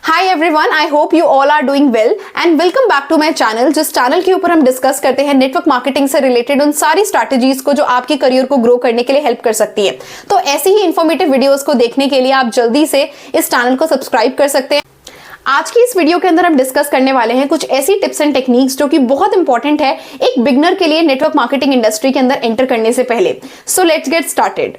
Hi everyone, I hope you all are doing well and welcome back to my channel. जिस channel के ऊपर हम discuss करते हैं नेटवर्क मार्केटिंग से रिलेटेड उन सारी स्ट्रैटेजीज को जो आपके करियर को ग्रो करने के लिए हेल्प कर सकती है। तो ऐसी ही इंफॉर्मेटिव वीडियोस को देखने के लिए आप जल्दी से इस चैनल को सब्सक्राइब कर सकते हैं। आज की इस वीडियो के अंदर हम डिस्कस करने वाले हैं कुछ ऐसी टिप्स एंड टेक्निक्स जो कि बहुत इंपॉर्टेंट है एक बिगनर के लिए नेटवर्क मार्केटिंग इंडस्ट्री के अंदर एंटर करने से पहले। So let's get started.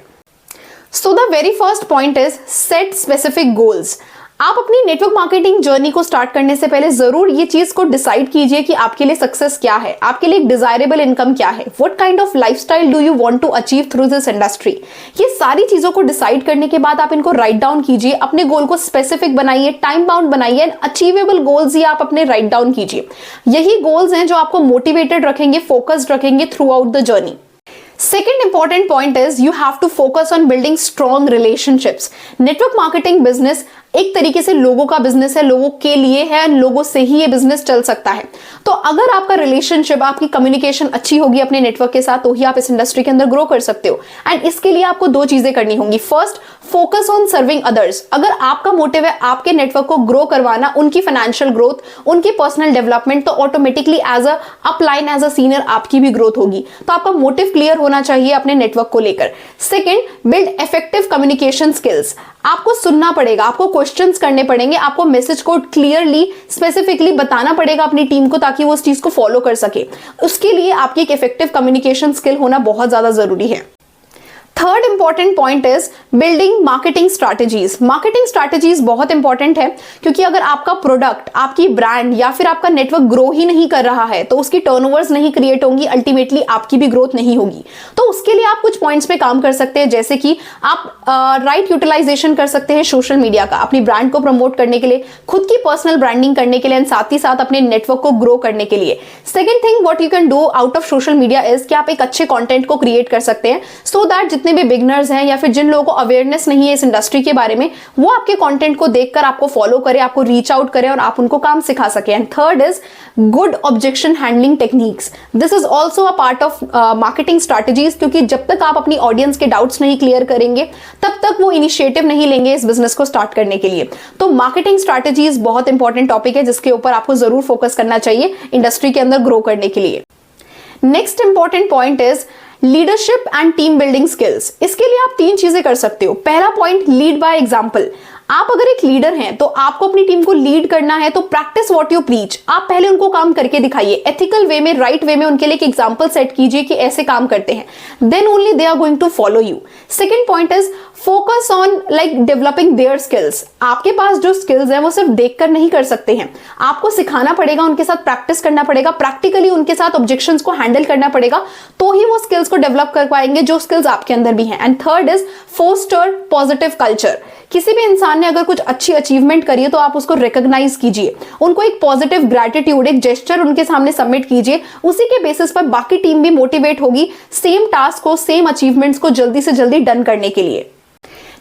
So the very first point is set specific goals. आप अपनी नेटवर्क मार्केटिंग जर्नी को स्टार्ट करने से पहले जरूर ये चीज को डिसाइड कीजिए कि आपके लिए सक्सेस क्या है, आपके लिए एक डिजायरेबल इनकम क्या है, what kind of lifestyle do you want to achieve through this industry. ये सारी चीजों को डिसाइड करने के बाद आप इनको राइट डाउन कीजिए, अपने गोल को स्पेसिफिक बनाइए, टाइम बाउंड बनाइए एंड अचीवेबल गोल्स ही आप अपने राइट डाउन कीजिए। यही गोल्स हैं जो आपको मोटिवेटेड रखेंगे, फोकस्ड रखेंगे through out the journey. Second important point is you have to focus on building strong relationships. Network marketing business एक तरीके से लोगों का बिजनेस है, लोगों के लिए है, लोगों से ही ये बिजनेस चल सकता है। तो अगर आपका रिलेशनशिप, आपकी कम्युनिकेशन अच्छी होगी अपने नेटवर्क के साथ, तो ही आप इस इंडस्ट्री के अंदर ग्रो कर सकते हो। एंड इसके लिए आपको दो चीजें करनी होंगी। First, focus on serving others. अगर आपका मोटिव है आपके नेटवर्क को ग्रो करवाना, उनकी फाइनेंशियल ग्रोथ, उनकी पर्सनल डेवलपमेंट, तो automatically as a upline, as a senior आपकी भी ग्रोथ होगी। तो आपका मोटिव क्लियर होना चाहिए अपने नेटवर्क को लेकर। Second, build effective communication skills. आपको सुनना पड़ेगा, आपको क्वेश्चंस करने पड़ेंगे, आपको मैसेज को क्लियरली स्पेसिफिकली बताना पड़ेगा अपनी टीम को ताकि वो उस चीज को फॉलो कर सके। उसके लिए आपकी एक इफेक्टिव कम्युनिकेशन स्किल होना बहुत ज्यादा जरूरी है। Third important point is building marketing strategies. Marketing strategies बहुत इंपॉर्टेंट है क्योंकि अगर आपका प्रोडक्ट, आपकी ब्रांड या फिर आपका नेटवर्क ग्रो ही नहीं कर रहा है तो उसकी टर्नओवर्स नहीं क्रिएट होंगी, अल्टीमेटली आपकी भी ग्रोथ नहीं होगी। तो उसके लिए आप कुछ पॉइंट्स पे काम कर सकते हैं, जैसे कि आप राइट यूटिलाइजेशन कर सकते हैं सोशल मीडिया का अपनी ब्रांड को प्रमोट करने के लिए, खुद की पर्सनल ब्रांडिंग करने के लिए एंड साथ ही साथ अपने नेटवर्क को ग्रो करने के लिए। Second thing what you can do out of social media is कि आप एक अच्छे कंटेंट को क्रिएट कर सकते हैं सो दैट जितने भी बिगनर्स हैं या फिर जिन लोगों को अवेयरनेस नहीं है इस इंडस्ट्री के बारे में, वो आपके कंटेंट को देखकर आपको फॉलो करें, आपको रीच आउट करें और आप उनको काम सिखा सके। And third is good objection handling techniques. This is also a part of marketing strategies, क्योंकि जब तक आप अपनी ऑडियंस के डाउट्स नहीं क्लियर करेंगे तब तक वो इनिशिएटिव नहीं लेंगे इस बिजनेस को स्टार्ट करने के लिए। तो मार्केटिंग स्ट्रैटेजीज बहुत इंपॉर्टेंट टॉपिक है जिसके ऊपर आपको जरूर फोकस करना चाहिए इंडस्ट्री के अंदर ग्रो करने के लिए। Next important point is leadership and team building skills. इसके लिए आप तीन चीजें कर सकते हो। पहला पॉइंट, लीड बाय एग्जांपल। आप अगर एक लीडर हैं तो आपको अपनी टीम को लीड करना है तो प्रैक्टिस व्हाट यू प्रीच। आप पहले उनको काम करके दिखाइए, एथिकल वे में, राइट वे में उनके लिए एक एग्जांपल सेट कीजिए कि ऐसे काम करते हैं, then only they are going to follow you. Second point is focus on like developing their skills. आपके पास जो स्किल्स हैं वो सिर्फ देखकर नहीं कर सकते हैं, आपको सिखाना पड़ेगा, उनके साथ प्रैक्टिस करना पड़ेगा, प्रैक्टिकली उनके साथ ऑब्जेक्शंस को हैंडल करना पड़ेगा, तो ही वो स्किल्स को डेवलप कर पाएंगे जो स्किल्स आपके अंदर भी हैं। And third is foster positive culture. किसी भी इंसान ने अगर कुछ अच्छी अचीवमेंट करी है तो आप उसको रिकॉग्नाइज कीजिए, उनको एक पॉजिटिव ग्रेटिट्यूड, एक जेस्चर उनके सामने सबमिट कीजिए। उसी के बेसिस पर बाकी टीम भी मोटिवेट होगी सेम टास्क को, सेम अचीवमेंट्स को जल्दी से जल्दी डन करने के लिए।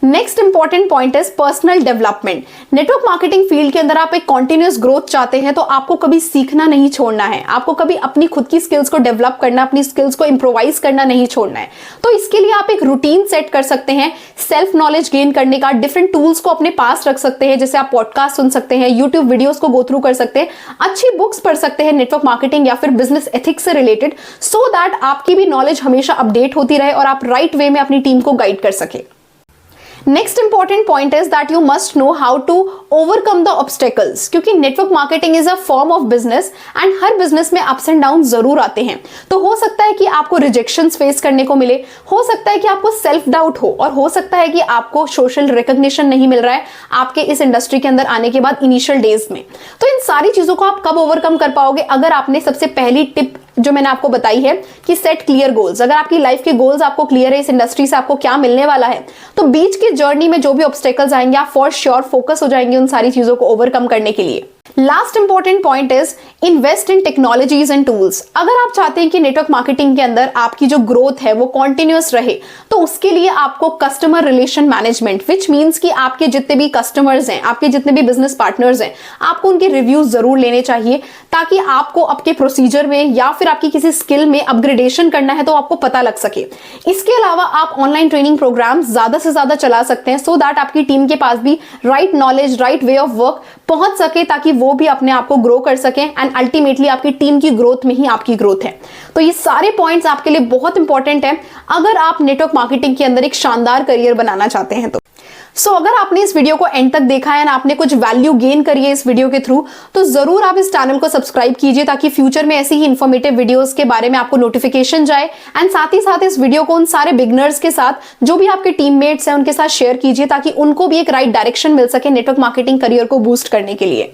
Next important point is personal development. Network marketing field के अंदर आप एक कॉन्टिन्यूअस ग्रोथ चाहते हैं तो आपको कभी सीखना नहीं छोड़ना है, आपको कभी अपनी खुद की स्किल्स को डेवलप करना, अपनी स्किल्स को इंप्रोवाइज करना नहीं छोड़ना है। तो इसके लिए आप एक रूटीन सेट कर सकते हैं सेल्फ नॉलेज गेन करने का। डिफरेंट टूल्स को अपने पास रख सकते हैं, जैसे आप पॉडकास्ट सुन सकते हैं, यूट्यूब वीडियोस को गो थ्रू कर सकते हैं, अच्छी बुक्स पढ़ सकते हैं नेटवर्क मार्केटिंग या फिर बिजनेस एथिक्स से रिलेटेड, सो दैट आपकी भी नॉलेज हमेशा अपडेट होती रहे और आप राइट वे में अपनी टीम को गाइड कर सके। Next important point is that you must know how to overcome the obstacles, क्योंकि network marketing is a form of business and हर बिजनेस में अप्स एंड डाउन जरूर आते हैं। तो हो सकता है कि आपको रिजेक्शंस फेस करने को मिले, हो सकता है कि आपको सेल्फ डाउट हो और हो सकता है कि आपको सोशल रिकॉग्निशन नहीं मिल रहा है आपके इस इंडस्ट्री के अंदर आने के बाद इनिशियल डेज में। तो इन सारी चीजों को आप कब ओवरकम कर पाओगे? अगर आपने सबसे पहली टिप जो मैंने आपको बताई है कि सेट क्लियर गोल्स। अगर आपकी लाइफ के गोल्स आपको क्लियर है, इस इंडस्ट्री से आपको क्या मिलने वाला है, तो बीच की जर्नी में जो भी ऑब्स्टेकल्स आएंगे आप फॉर श्योर फोकस हो जाएंगे उन सारी चीजों को ओवरकम करने के लिए। Last important point is invest in technologies and tools. अगर आप चाहते हैं कि नेटवर्क मार्केटिंग के अंदर आपकी जो ग्रोथ है वो कॉन्टिन्यूअस रहे, तो उसके लिए आपको customer relation management, which means कि आपके जितने भी कस्टमर्स हैं, आपके जितने भी बिजनेस पार्टनर्स हैं, आपको उनके रिव्यूज जरूर लेने चाहिए ताकि आपको आपके प्रोसीजर में या फिर आपकी किसी स्किल में अपग्रेडेशन करना है तो आपको पता लग सके। इसके अलावा आप ऑनलाइन ट्रेनिंग प्रोग्राम ज्यादा से ज्यादा चला सकते हैं सो दैट आपकी टीम के पास भी right knowledge, right way of work, पहुंच सके ताकि वो भी अपने आप को ग्रो कर सकें एंड अल्टीमेटली आपकी टीम की ग्रोथ में ही आपकी ग्रोथ है। तो ये सारे पॉइंट्स आपके लिए बहुत इंपॉर्टेंट है अगर आप नेटवर्क मार्केटिंग के अंदर एक शानदार करियर बनाना चाहते हैं तो। अगर आपने इस वीडियो को एंड तक देखा है ना, आपने कुछ वैल्यू गेन करी है इस वीडियो के थ्रू, तो जरूर आप इस चैनल को सब्सक्राइब कीजिए ताकि फ्यूचर में ऐसी ही इंफॉर्मेटिव वीडियोस के बारे में आपको नोटिफिकेशन जाए। एंड साथ ही साथ इस वीडियो को उन सारे बिगनर्स के साथ जो भी आपके टीममेट्स हैं उनके साथ शेयर कीजिए ताकि उनको भी एक राइट डायरेक्शन मिल सके नेटवर्क मार्केटिंग करियर को बूस्ट करने के लिए।